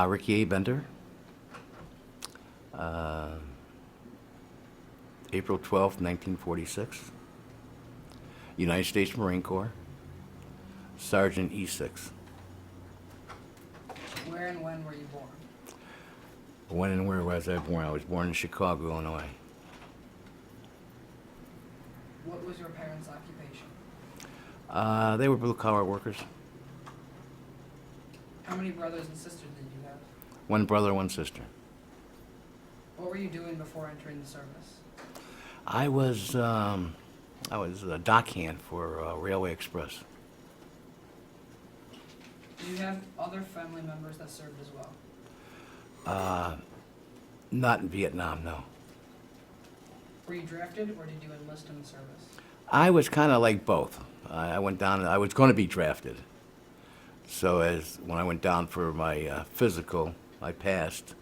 Ricky A. Bender, uh, April 12th, 1946, United States Marine Corps, Sergeant E6. Where and when were you born? When and where was I born? I was born in Chicago, Illinois. What was your parents' occupation? They were blue-collar workers. How many brothers and sisters did you have? One brother, one sister. What were you doing before entering the service? I was a dockhand for Railway Express. Do you have other family members that served as well? Not in Vietnam, no. Were you drafted or did you enlist in the service? I was kind of like both. I went down, I was going to be drafted. So when I went down for my physical, I passed,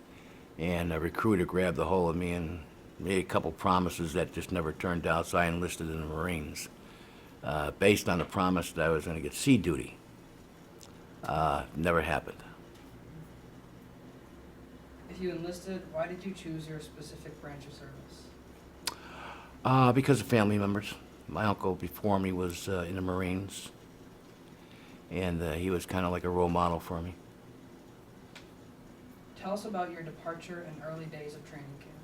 and a recruiter grabbed a hold of me and made a couple promises that just never turned out, so I enlisted in the Marines, based on the promise that I was going to get sea duty. Never happened. If you enlisted, why did you choose your specific branch of service? Because of family members. My uncle before me was in the Marines, and he was kind of like a role model for me. Tell us about your departure and early days of training camp.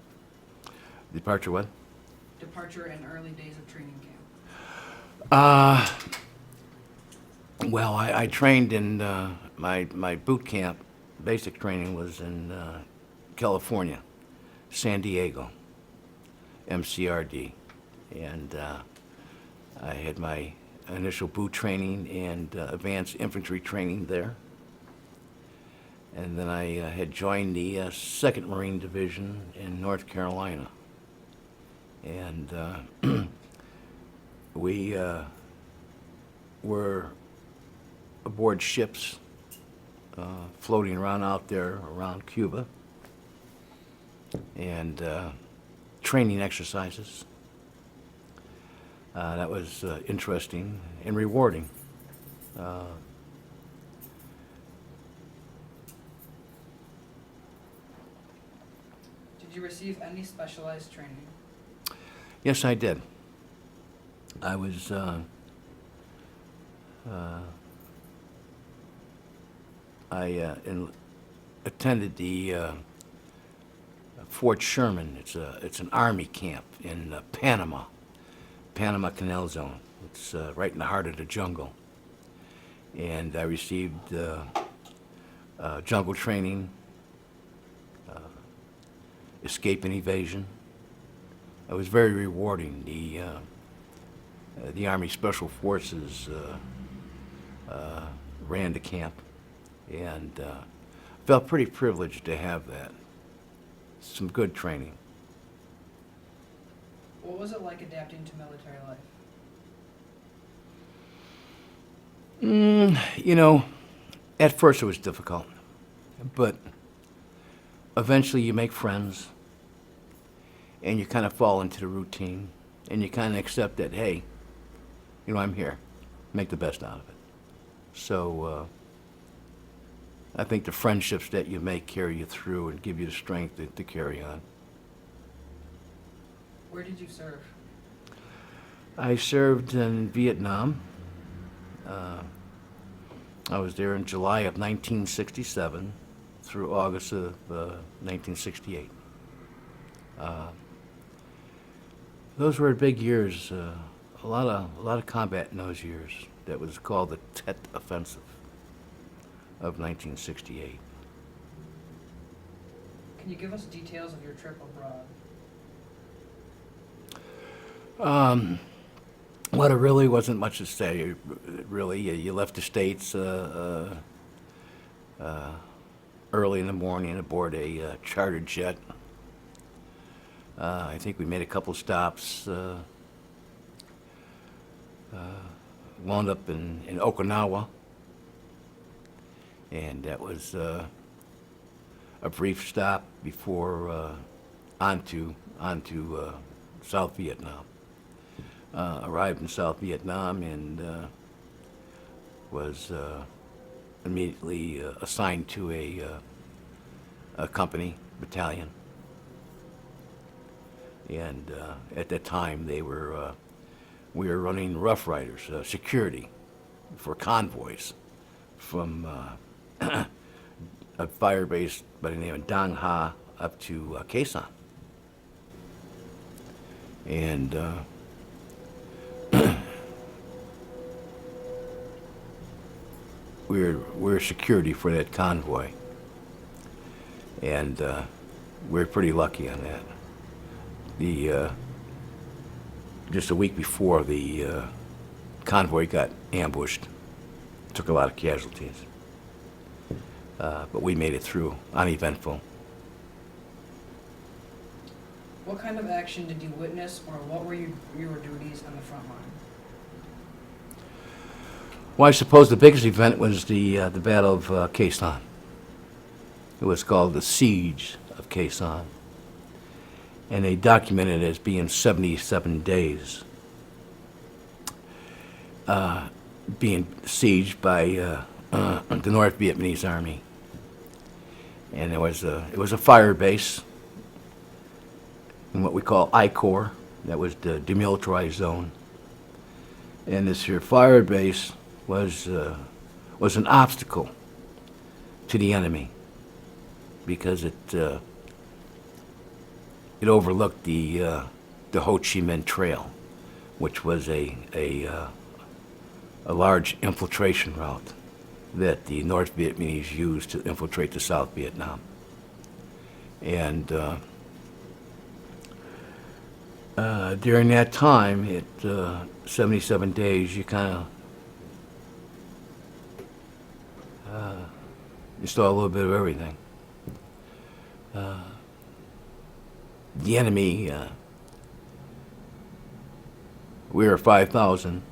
Departure what? Departure and early days of training camp. Well, I trained in my boot camp. Basic training was in California, San Diego, MCRD, and I had my initial boot training and advanced infantry training there. And then I had joined the 2nd Marine Division in North Carolina. And we were aboard ships floating around out there around Cuba, and training exercises. That was interesting and rewarding. Did you receive any specialized training? Yes, I did. I attended the Fort Sherman. It's an army camp in Panama Canal Zone. It's right in the heart of the jungle. And I received jungle training, escape and evasion. It was very rewarding. The Army Special Forces ran the camp, and felt pretty privileged to have that. Some good training. What was it like adapting to military life? You know, at first it was difficult, but eventually you make friends, and you kind of fall into the routine, and you kind of accept that, hey, you know, I'm here. Make the best out of it. So I think the friendships that you make carry you through and give you the strength to carry on. Where did you serve? I served in Vietnam. I was there in July of 1967 through August of 1968. Those were big years. A lot of combat in those years. That was called the Tet Offensive of 1968. Can you give us details of your trip abroad? Well, there really wasn't much to say. Really, you left the States early in the morning aboard a chartered jet. I think we made a couple stops. Wound up in Okinawa, and that was a brief stop before onto South Vietnam. Arrived in South Vietnam and was immediately assigned to a company, battalion. And at that time, we were running Rough Riders, security for convoys from a fire base by the name of Dong Ha up to Quezon. And we were security for that convoy. And we were pretty lucky on that. Just a week before, the convoy got ambushed. Took a lot of casualties. But we made it through, uneventful. What kind of action did you witness, or what were your duties on the front line? Well, I suppose the biggest event was the Battle of Quezon. It was called the Siege of Quezon. And they documented it as being 77 days. Being sieged by the North Vietnamese Army. And it was a fire base in what we call I-Corps. That was the demilitarized zone. And this here fire base was an obstacle to the enemy because it overlooked the Ho Chi Minh Trail, which was a large infiltration route that the North Vietnamese used to infiltrate the South Vietnam. And during that time, 77 days, you kind of you saw a little bit of everything. The enemy, we were 5,000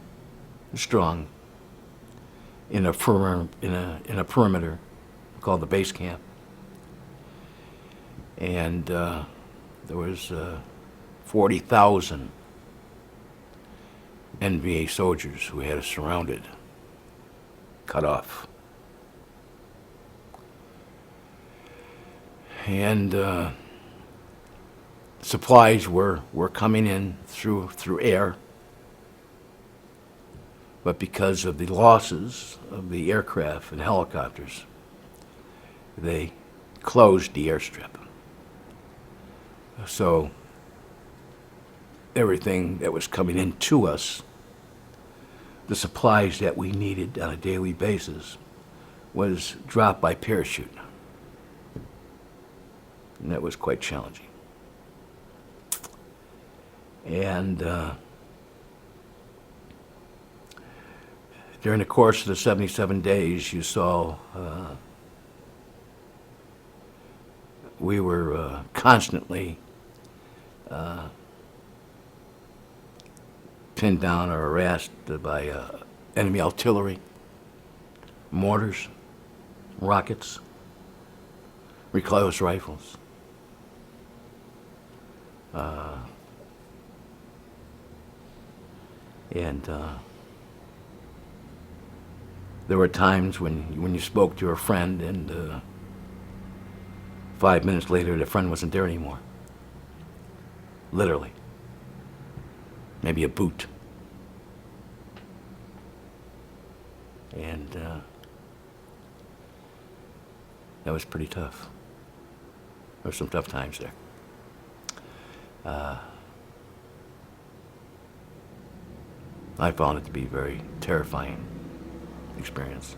strong in a perimeter called the base camp, and there was 40,000 NVA soldiers who had us surrounded, cut off, and supplies were coming in through air. But because of the losses of the aircraft and helicopters, they closed the airstrip. So everything that was coming into us, the supplies that we needed on a daily basis, was dropped by parachute. And that was quite challenging. And during the course of the 77 days, you saw we were constantly pinned down or harassed by enemy artillery, mortars, rockets, recoilless rifles. And there were times when you spoke to a friend and 5 minutes later the friend wasn't there anymore. Literally. Maybe a boot. And that was pretty tough. There were some tough times there. I found it to be a very terrifying experience.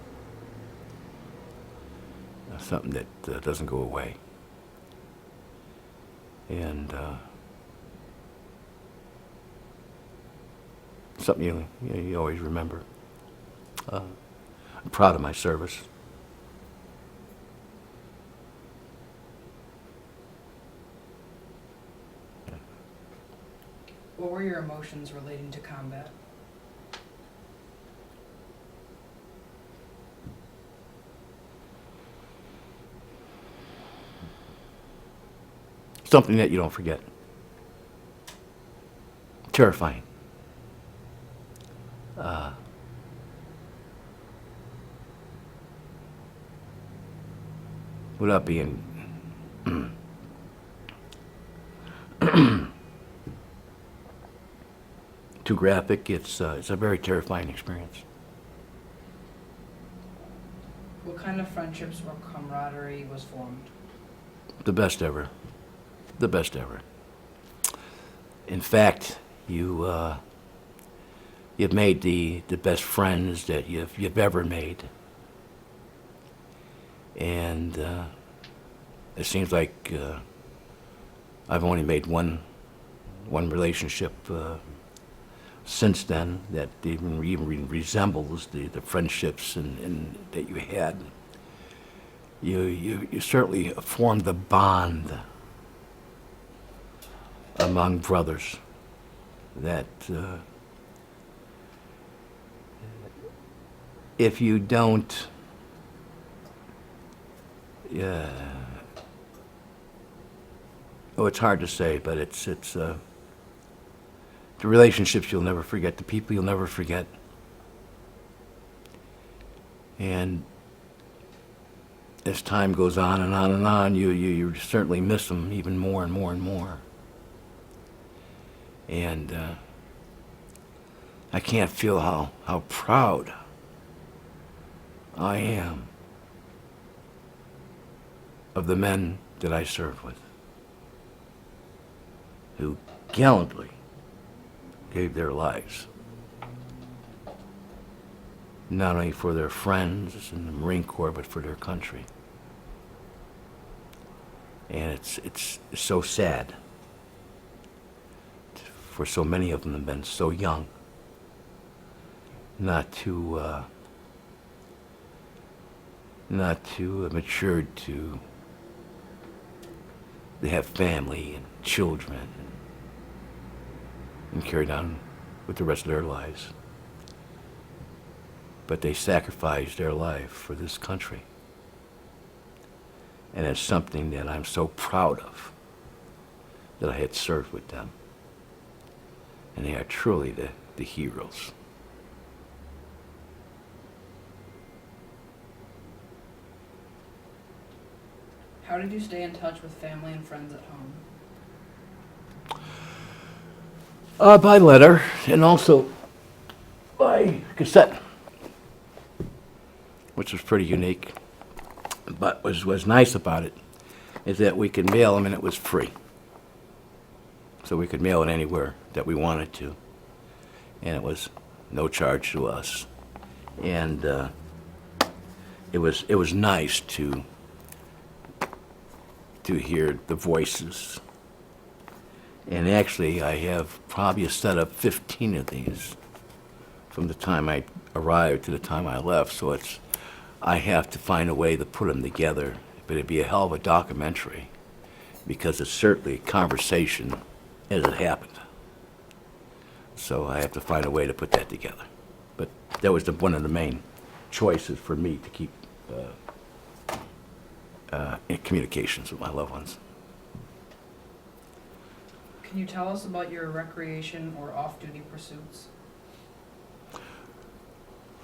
Something that doesn't go away. And something you always remember. I'm proud of my service. What were your emotions relating to combat? Something that you don't forget. Terrifying. Without being too graphic. It's a very terrifying experience. What kind of friendships or camaraderie was formed? The best ever. The best ever. In fact, you've made the best friends that you've ever made, and it seems like I've only made one relationship since then that even resembles the friendships and that you had. You certainly formed the bond among brothers that if you don't oh, it's hard to say, but it's the relationships you'll never forget, the people you'll never forget. And as time goes on and on and on, you certainly miss them even more and more and more. And I can't feel how proud I am of the men that I served with, who gallantly gave their lives, not only for their friends in the Marine Corps, but for their country. And it's so sad for so many of them have been so young not to have matured to have family and children and carried on with the rest of their lives. But they sacrificed their life for this country. And it's something that I'm so proud of, that I had served with them. And they are truly the heroes. How did you stay in touch with family and friends at home? By letter, and also by cassette, which was pretty unique. But was nice about it is that we could mail them and it was free. So we could mail it anywhere that we wanted to. And it was no charge to us. And it was nice to hear the voices. And actually, I have probably a set of 15 of these from the time I arrived to the time I left. So I have to find a way to put them together. But it'd be a hell of a documentary because it's certainly conversation as it happened. So I have to find a way to put that together. But that was one of the main choices for me to keep in communications with my loved ones. Can you tell us about your recreation or off-duty pursuits?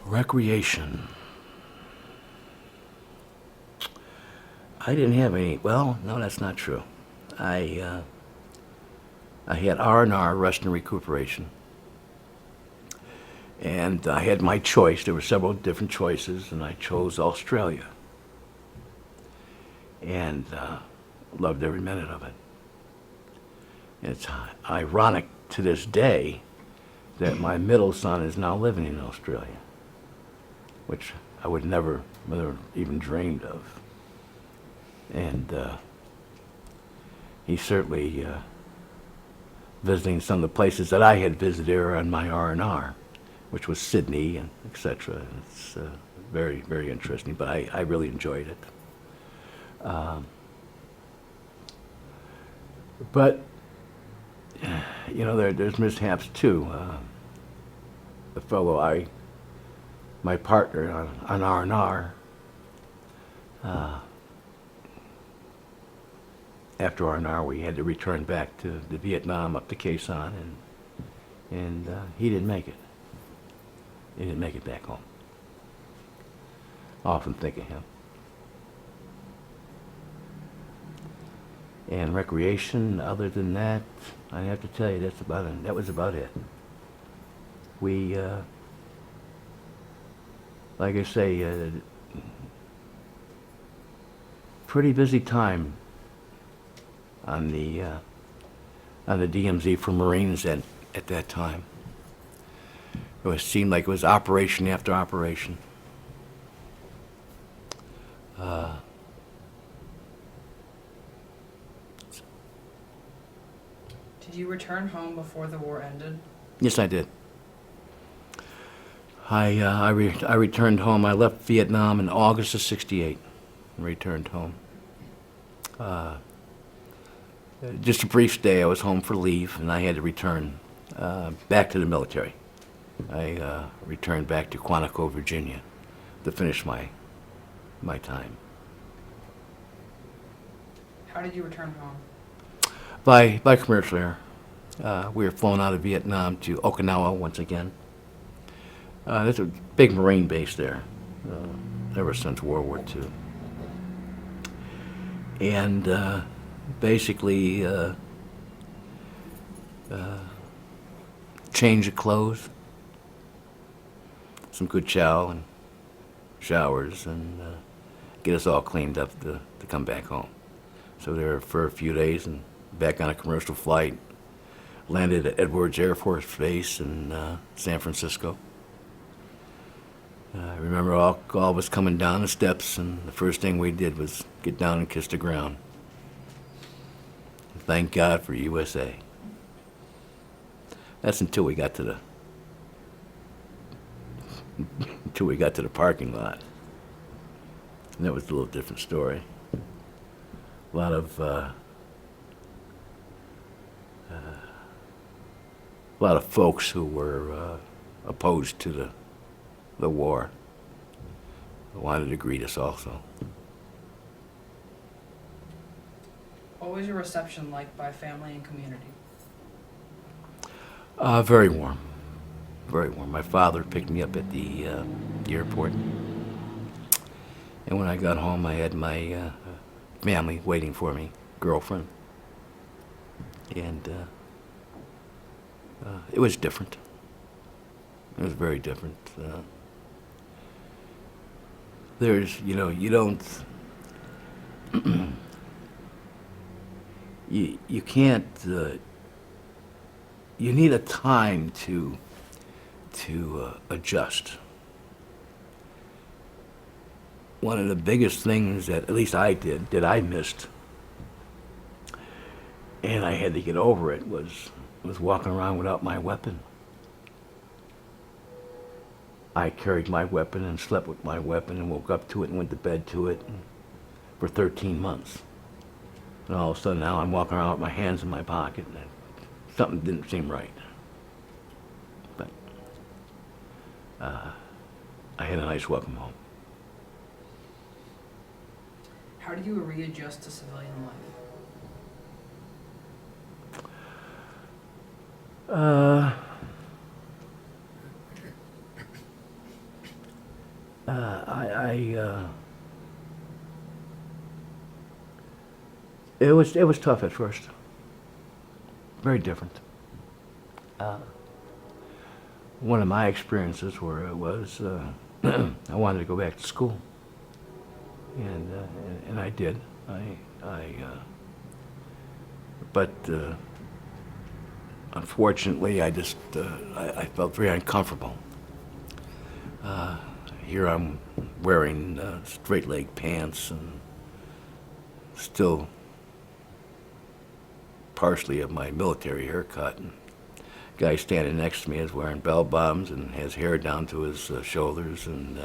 Recreation. I didn't have any. Well, no, that's not true. I had R&R, rest and recuperation, and I had my choice. There were several different choices, and I chose Australia, and loved every minute of it. It's ironic to this day that my middle son is now living in Australia, which I would never even dreamed of. And he's certainly visiting some of the places that I had visited on my R&R, which was Sydney and etc. It's very, very interesting, but I really enjoyed it. But, you know, there's mishaps too. The fellow my partner on R&R, after R&R, we had to return back to Vietnam, up to Khe Sanh, and he didn't make it. He didn't make it back home. I often think of him. And recreation, other than that, I have to tell you, that was about it. We, like I say, pretty busy time on the DMZ for Marines at that time. Seemed like it was operation after operation. Did you return home before the war ended? Yes, I did. I returned home. I left Vietnam in August of '68 and returned home. Just a brief stay. I was home for leave, and I had to return back to the military. I returned back to Quantico, Virginia, to finish my time. How did you return home? By commercial air. We were flown out of Vietnam to Okinawa once again. There's a big Marine base there, ever since World War II. And basically, change of clothes, some good chow and showers, and get us all cleaned up to come back home. So there for a few days and back on a commercial flight. Landed at Edwards Air Force Base in San Francisco. I remember all of us coming down the steps, and the first thing we did was get down and kiss the ground. Thank God for USA. That's until we got to the parking lot. And that was a little different story. A lot of folks who were opposed to the war wanted to greet us also. What was your reception like by family and community? Very warm. Very warm. My father picked me up at the airport. And when I got home, I had my family waiting for me, girlfriend. And it was different. It was very different. You don't, you can't, you need a time to adjust. One of the biggest things that, at least I did, that I missed, and I had to get over it, was walking around without my weapon. I carried my weapon and slept with my weapon and woke up to it and went to bed to it for 13 months. And all of a sudden now I'm walking around with my hands in my pocket, and something didn't seem right. But I had a nice welcome home. How did you readjust to civilian life? It was tough at first. Very different. One of my experiences where it was I wanted to go back to school, and I did. But unfortunately, I felt very uncomfortable. Here I'm wearing straight leg pants and still partially of my military haircut. And the guy standing next to me is wearing bell bottoms and has hair down to his shoulders and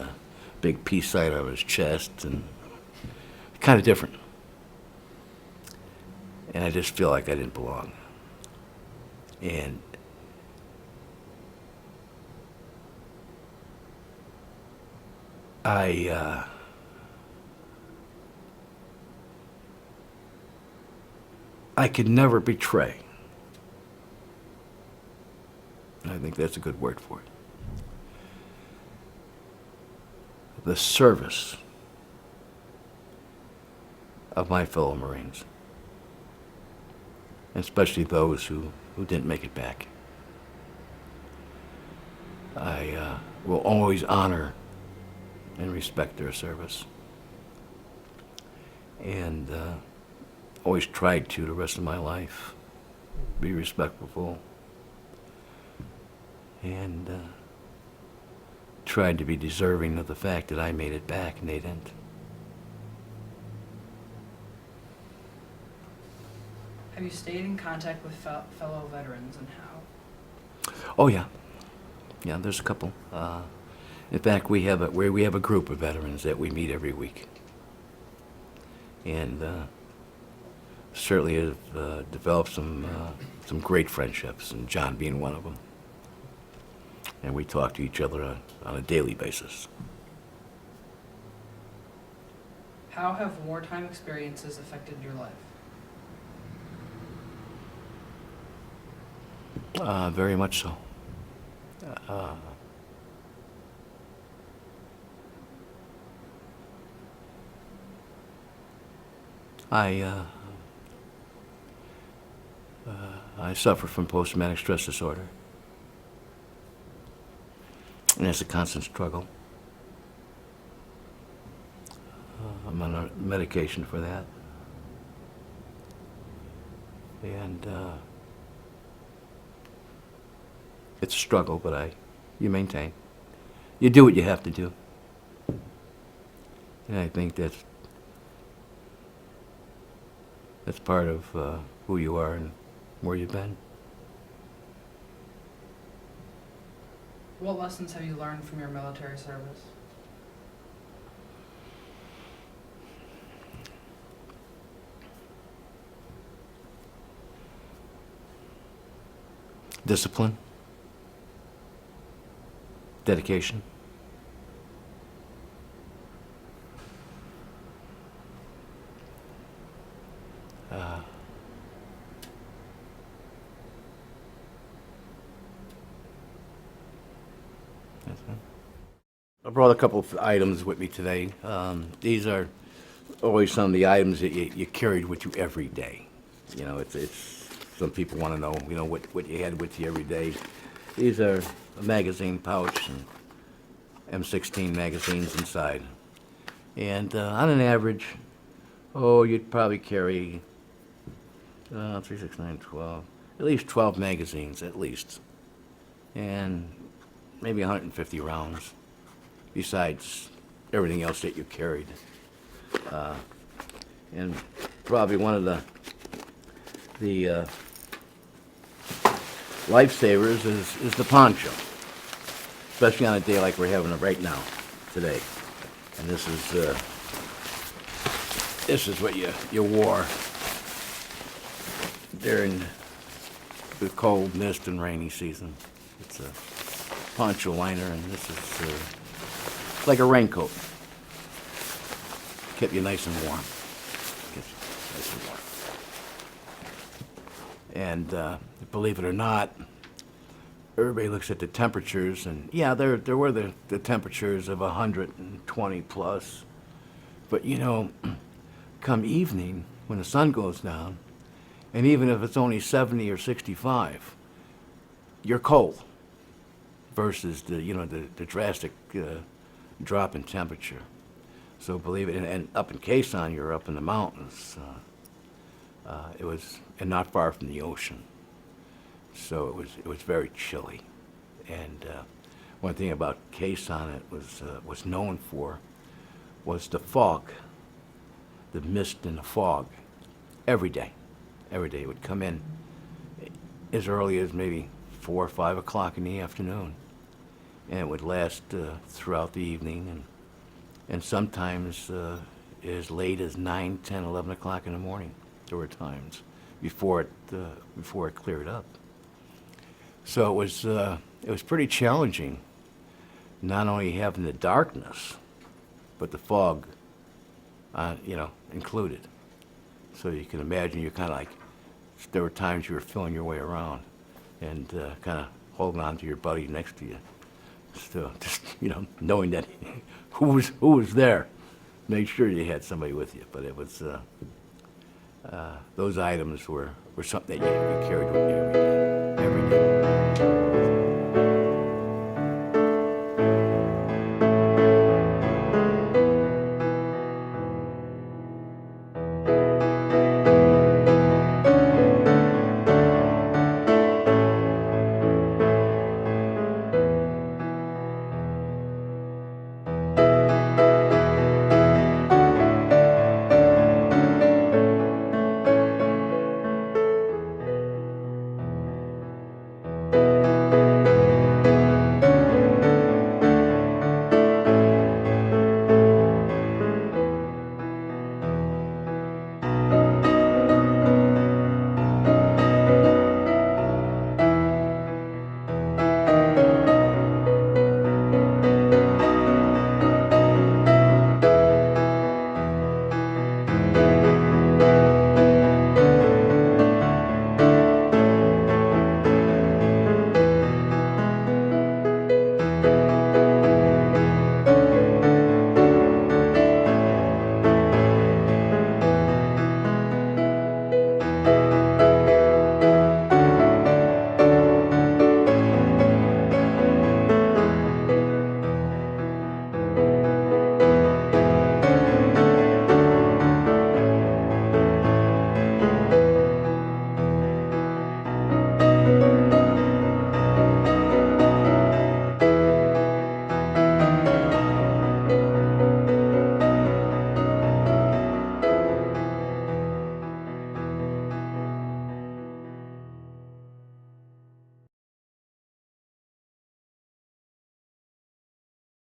big peace sign on his chest, and kind of different. And I just feel like I didn't belong. And I could never betray. I think that's a good word for it. The service of my fellow Marines. especially those who didn't make it back. I will always honor and respect their service. And always tried to the rest of my life be respectful and tried to be deserving of the fact that I made it back and they didn't. Have you stayed in contact with fellow veterans, and how? Oh yeah, yeah. There's a couple. In fact, we have a group of veterans that we meet every week, and certainly have developed some great friendships, and John being one of them. And we talk to each other on a daily basis. How have wartime experiences affected your life? Very much so. I suffer from post-traumatic stress disorder, and it's a constant struggle. I'm on a medication for that, and it's a struggle, but you maintain. You do what you have to do, and I think that's part of who you are and where you've been. What lessons have you learned from your military service? Discipline, dedication, that's it. I brought a couple of items with me today. These are always some of the items that you carried with you every day. You know, it's some people want to know, what you had with you every day. These are a magazine pouch and M16 magazines inside. And on an average, you'd probably carry 3, 6, 9, 12, at least 12 magazines, at least. And maybe 150 rounds, besides everything else that you carried. And probably one of the lifesavers is the poncho, especially on a day like we're having it right now, today. And this is what you wore during the cold, mist, and rainy season. It's a poncho liner, and this is like a raincoat. Kept you nice and warm. Kept you nice and warm. And believe it or not, everybody looks at the temperatures, and yeah, there were the temperatures of 120 plus. But come evening, when the sun goes down, and even if it's only 70 or 65, you're cold versus the drastic drop in temperature. So believe it, and up in Quezon, you're up in the mountains. It was, and not far from the ocean. So it was very chilly. And one thing about Quezon it was known for was the fog, the mist and the fog, every day. Every day it would come in as early as maybe 4 or 5 o'clock in the afternoon, and it would last throughout the evening, and sometimes as late as 9, 10, 11 o'clock in the morning. There were times before it cleared up. So it was pretty challenging, not only having the darkness, but the fog, included. So you can imagine you're kind of like, there were times you were feeling your way around and kind of holding on to your buddy next to you. Still, just, knowing that who was there. Make sure you had somebody with you. But it was those items were something that you carried with you every day, every day.